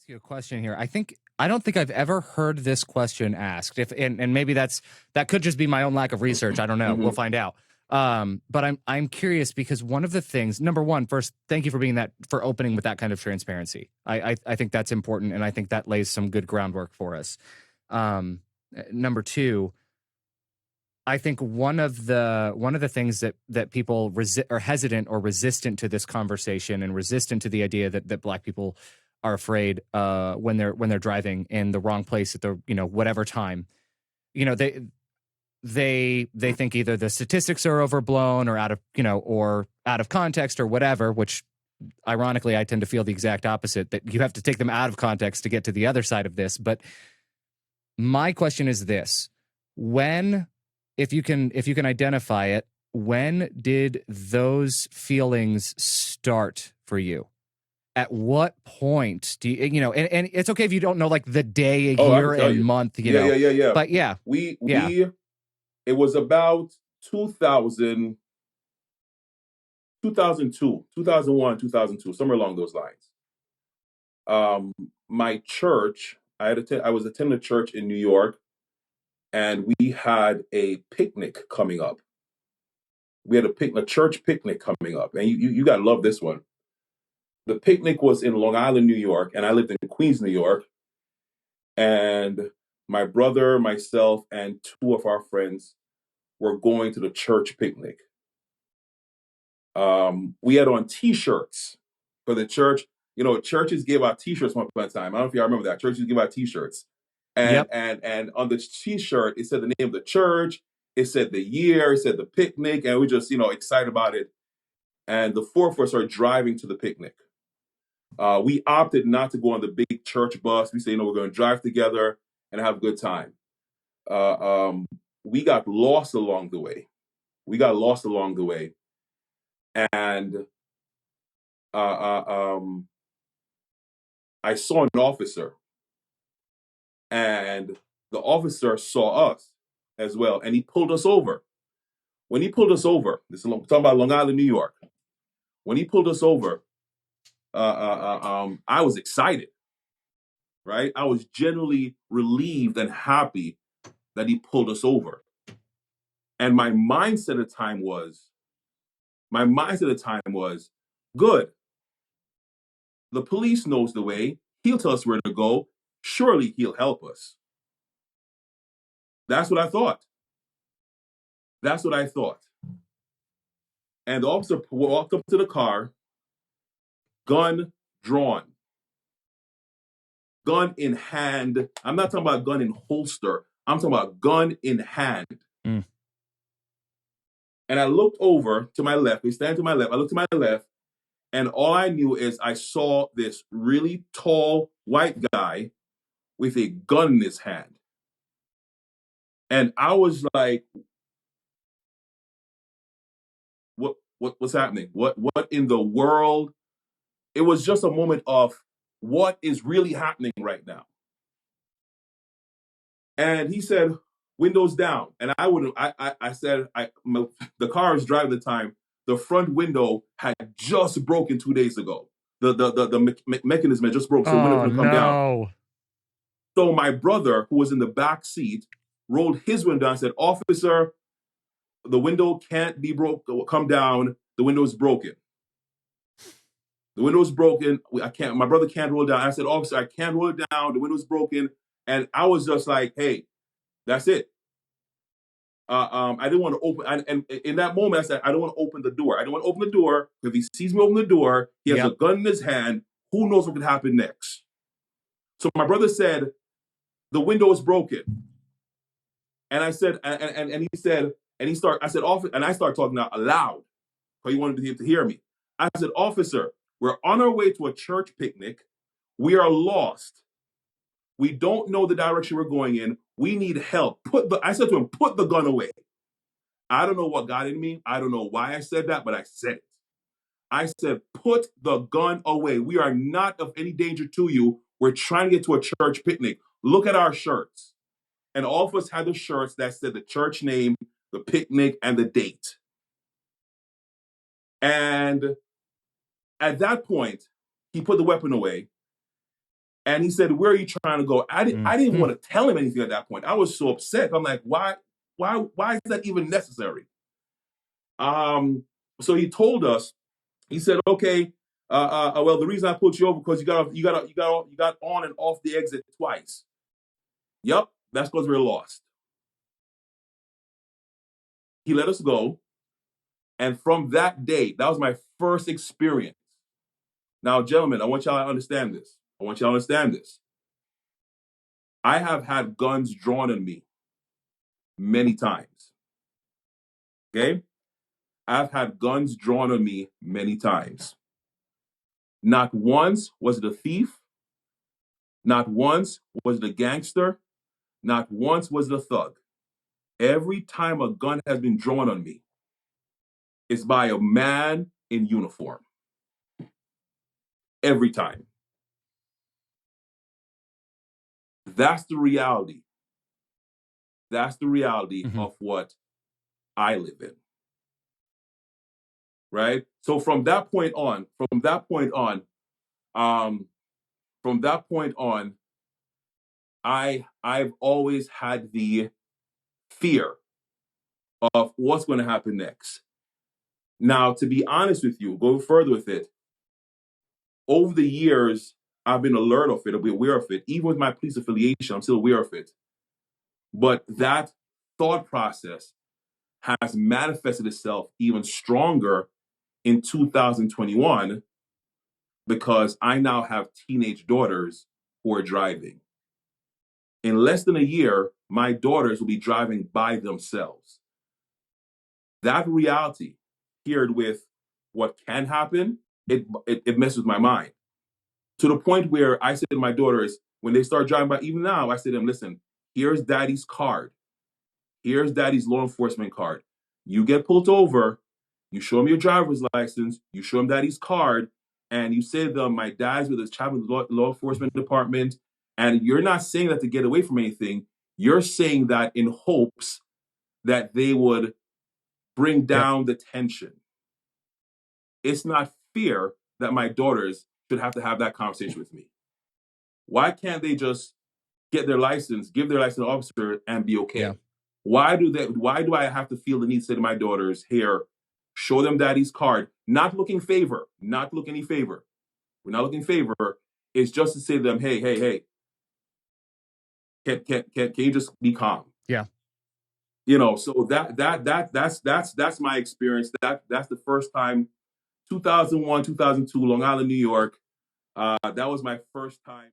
You a question here. I don't think I've ever heard this question asked. If and maybe that could just be my own lack of research. I don't know. We'll find out. But I'm curious because one of the things, number one, first, thank you for opening with that kind of transparency. I think that's important, and I think that lays some good groundwork for us. Number two, I think one of the things that people are hesitant or resistant to this conversation and resistant to the idea that Black people are afraid when they're driving in the wrong place at the whatever time, they think either the statistics are overblown or out of context or whatever. Which ironically, I tend to feel the exact opposite, that you have to take them out of context to get to the other side of this. But my question is this: if you can identify it, when did those feelings start for you? At what point do and it's okay if you don't know like the day, year, and month, Yeah. But yeah. It was about 2000, 2002, 2001, 2002, somewhere along those lines. My church, I was attending a church in New York, and we had a picnic coming up. We had a church picnic coming up, and you gotta love this one. The picnic was in Long Island, New York, and I lived in Queens, New York. And my brother, myself, and two of our friends were going to the church picnic. We had on T-shirts for the church. Churches gave out T-shirts one time. I don't know if y'all remember that. Churches give out T-shirts. And on the T-shirt, it said the name of the church. It said the year. It said the picnic. And we just, excited about it. And the four of us are driving to the picnic. We opted not to go on the big church bus. We say, we're going to drive together and have a good time. We got lost along the way. And I saw an officer, and the officer saw us as well, and he pulled us over. When he pulled us over, we're talking about Long Island, New York. When he pulled us over, I was excited, right? I was genuinely relieved and happy that he pulled us over. And my mindset at the time was, good. The police knows the way. He'll tell us where to go. Surely he'll help us. That's what I thought. And the officer walked up to the car, gun drawn, gun in hand. I'm not talking about gun in holster. I'm talking about gun in hand. Mm. And I looked over to my left. He standing to my left. I looked to my left, and all I knew is I saw this really tall white guy with a gun in his hand. And I was like, what's happening? What in the world? It was just a moment of what is really happening right now. And he said, windows down. And I said, the car I was driving at the time, the front window had just broken 2 days ago. The mechanism had just broke, so the window couldn't come down. So my brother, who was in the back seat, rolled his window down and said, officer, the window can't be come down. The window is broken. The window is broken. My brother can't roll it down. I said, officer, I can't roll it down. The window is broken. And I was just like, hey, that's it. I didn't want to open. And in that moment, I said, I don't want to open the door. I don't want to open the door. If he sees me open the door, he has a gun in his hand. Who knows what could happen next? So my brother said, the window is broken. And I said, and he said, and he started, I said, officer, and I started talking out loud because he wanted to hear me. I said, officer, we're on our way to a church picnic. We are lost. We don't know the direction we're going in. We need help. I said to him, put the gun away. I don't know what got in me. I don't know why I said that, but I said it. I said, put the gun away. We are not of any danger to you. We're trying to get to a church picnic. Look at our shirts. And all of us had the shirts that said the church name, the picnic, and the date. And at that point, he put the weapon away. And he said, "Where are you trying to go?" I didn't want to tell him anything at that point. I was so upset. I'm like, why is that even necessary? So he told us. He said, "Okay, well, the reason I put you over because you got on and off the exit twice." Yep, that's because we're lost. He let us go, and from that day, that was my first experience. Now, gentlemen, I want y'all to understand this. I have had guns drawn on me many times. Okay? I've had guns drawn on me many times. Not once was it a thief. Not once was it a gangster. Not once was it a thug. Every time a gun has been drawn on me, it's by a man in uniform. Every time. That's the reality. That's the reality of what I live in. Right? So from that point on, I've always had the fear of what's going to happen next. Now, to be honest with you, go further with it. Over the years, I've been alert of it, I've been aware of it. Even with my police affiliation, I'm still aware of it. But that thought process has manifested itself even stronger in 2021 because I now have teenage daughters who are driving. In less than a year, my daughters will be driving by themselves. That reality, paired with what can happen, it messes with my mind. To the point where I say to my daughters, when they start driving by, even now, I say to them, listen, here's daddy's card. Here's daddy's law enforcement card. You get pulled over, you show him your driver's license, you show him daddy's card, and you say to them, my dad's with his Chaplain law enforcement department. And you're not saying that to get away from anything. You're saying that in hopes that they would bring down the tension. It's not fear that my daughters should have to have that conversation with me. Why can't they just get their license, give their license to the officer, and be okay? Yeah. Why do I have to feel the need to say to my daughters, here, show them daddy's card, not looking favor, not look any favor. We're not looking favor. It's just to say to them, hey, can you just be calm? Yeah. So that's my experience. That's the first time, 2001, 2002, Long Island, New York. That was my first time.